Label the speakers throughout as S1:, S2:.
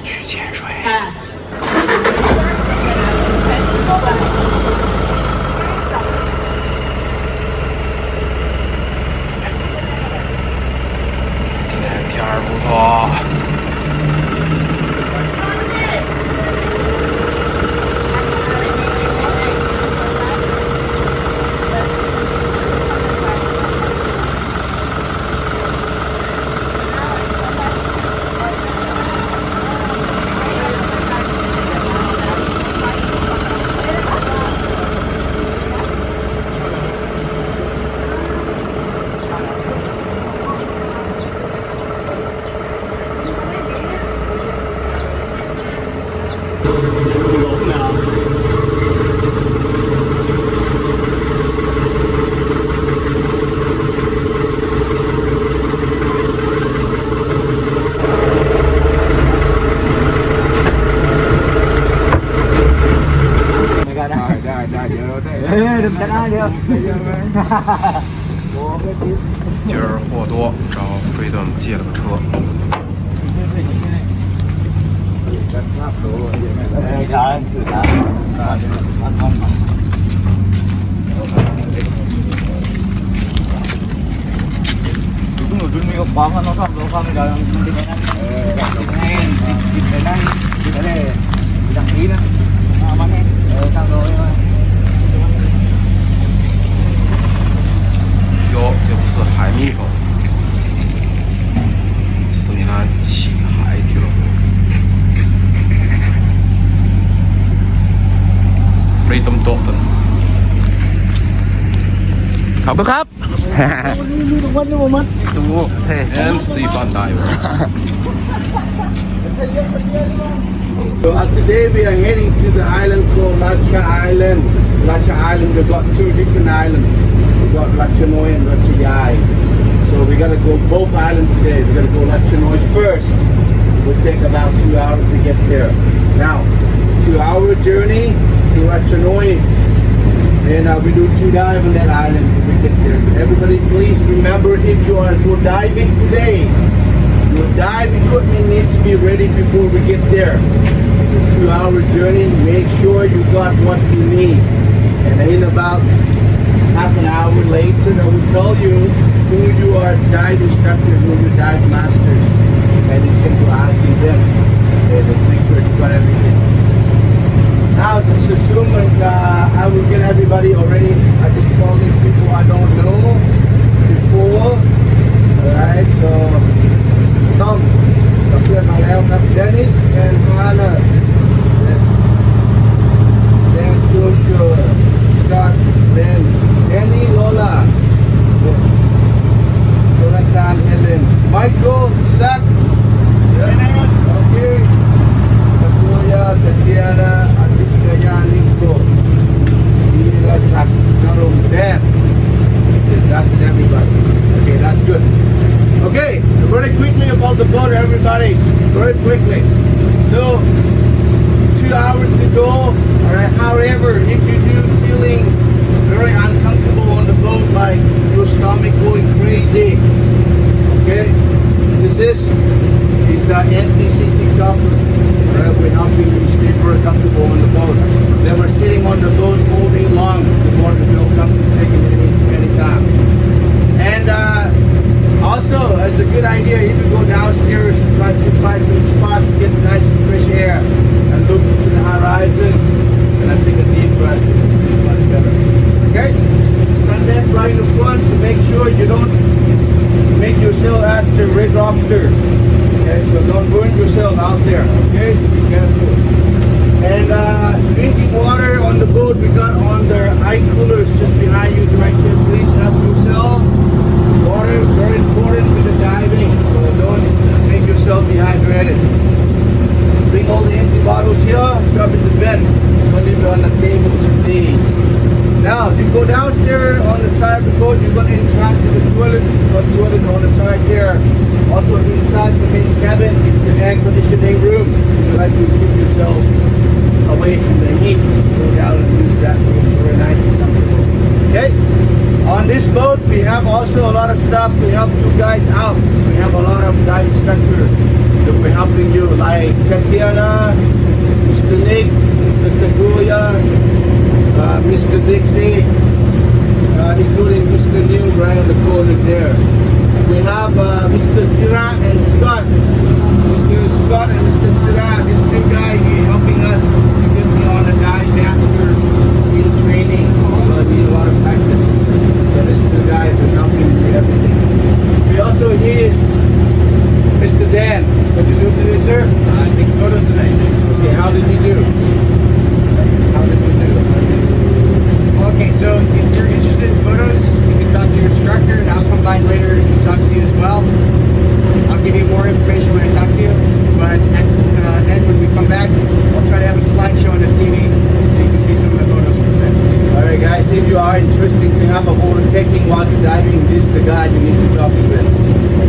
S1: 去潜水。今天天儿不错。今儿货多，找 Freedom 借了个车。哟，这不是海蜜蜂，斯米兰弃海俱乐部 Freedom Dolphin
S2: ขอบคุณครับ
S1: and Sea Fun Divers.
S3: So today we are heading to the island called Lacha Island. Lacha Island, we've got two different islands. We've got Lacha Noi and Lacha Yai. So we gotta go both islands today. We're gonna go Lacha Noi first. We'll take about 2 hours to get there. Now, 2-hour journey to Lacha Noi. And we do 2 dives on that island when we get there. Everybody please remember, if you are to go diving today, your dive equipment needs to be ready before we get there. 2-hour journey, make sure you got what you need. And in about half an hour later, I will tell you who your dive instructors, who your dive masters, and you can go asking them. And make sure you got everything. Now, just assume I will get everybody already. I just call these people I don't know before. Alright, so Tom, Dennis and Hannah. Yes. Then Joshua, Scott, Ben, Danny, Lola. Yes. Jonathan, Helen, Michael, Zach. Yeah. Okay. Tatuya, Tatiana, Aditya, Nico. Mila, Zach, Narum, Ben. That's everybody. Okay, that's good. Okay, very quickly about the boat, everybody. Very quickly. So, 2 hours to go. Alright, however, if you do feeling very uncomfortable on the boat, like your stomach going crazy, okay, this is the NPCC comfort. Alright, we're helping you stay very comfortable on the boat. Then we're sitting on the boat all day long. The water will come to take it any time. And also, it's a good idea if you go downstairs and try to find some spot to get nice and fresh air and look to the horizon and then take a deep breath. It's much better. Okay? Sundeck right in the front to make sure you don't make yourself as the red lobster. Okay, so don't burn yourself out there. Okay, so be careful. And drinking water on the boat, we got on the eye coolers just behind you right there. Please help yourself. Water is very important with the diving, so don't make yourself dehydrated. Bring all the empty bottles here, drop in the bin. Don't leave it on the table to these. Now, you go downstairs on the side of the boat, you're going to interact with the toilet. You've got toilet on the side there. Also inside the main cabin, it's an air conditioning room. You like to keep yourself away from the heat. Go down and use that room. Very nice and comfortable. Okay? On this boat, we have also a lot of stuff to help you guys out. We have a lot of dive instructors that we're helping you, like Tatiana, Mr. Nick, Mr. Taguya, Mr. Dixie, including Mr. New right on the corner there. We have Mr. Sira and Scott. Mr. Scott and Mr. Sira, these two guys helping us because the guys master in training, need a lot of practice. So these two guys are helping with everything. We also hear Mr. Dan. What did you do today, sir? Taking photos today. Okay, how did you do? How did you do?
S2: Okay, so if you're interested in photos, you can talk to your instructor, and I'll come by later and talk to you as well. I'll give you more information when I talk to you, but then when we come back, I'll try to have a slideshow on the TV so you can see some of the photos we're taking.
S3: Alright guys, if you are interested to have a photo taking while you're diving, this is the guy you need to talk with.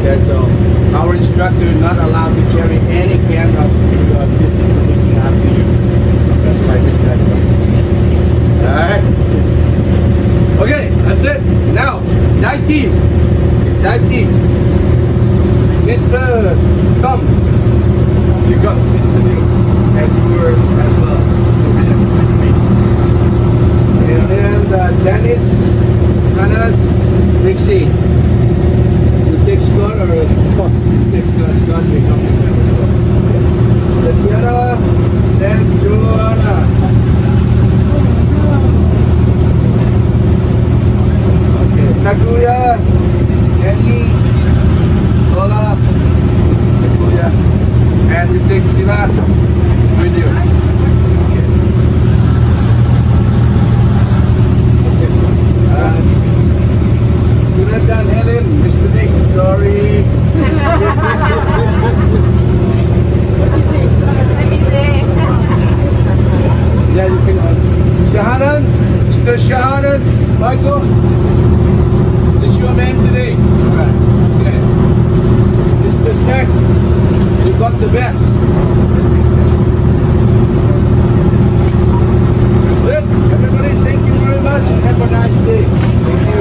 S3: Okay, so our instructor is not allowed to carry any camera if you are busy looking after you. That's why this guy does. Alright. Okay, that's it. Now, dive team. Dive team. Mr. Tom. You got Mr. New. And you were as well. And then Dennis, Hannes, Dixie. You take Scott or take Scott, we come to them as well. Tatiana, Sam, Joanna. Taguya, Jenny, Lola, Mr. Taguya, and you take Sila with you. Okay. That's it. Jonathan, Helen, Mr. Nick, sorry. Yeah, you can. Shahanan, Mr. Shahanan, Michael. Is your man today? Okay. Mr. Sek, you got the best. That's it. Everybody, thank you very much and have a nice day. Thank you.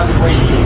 S2: the race.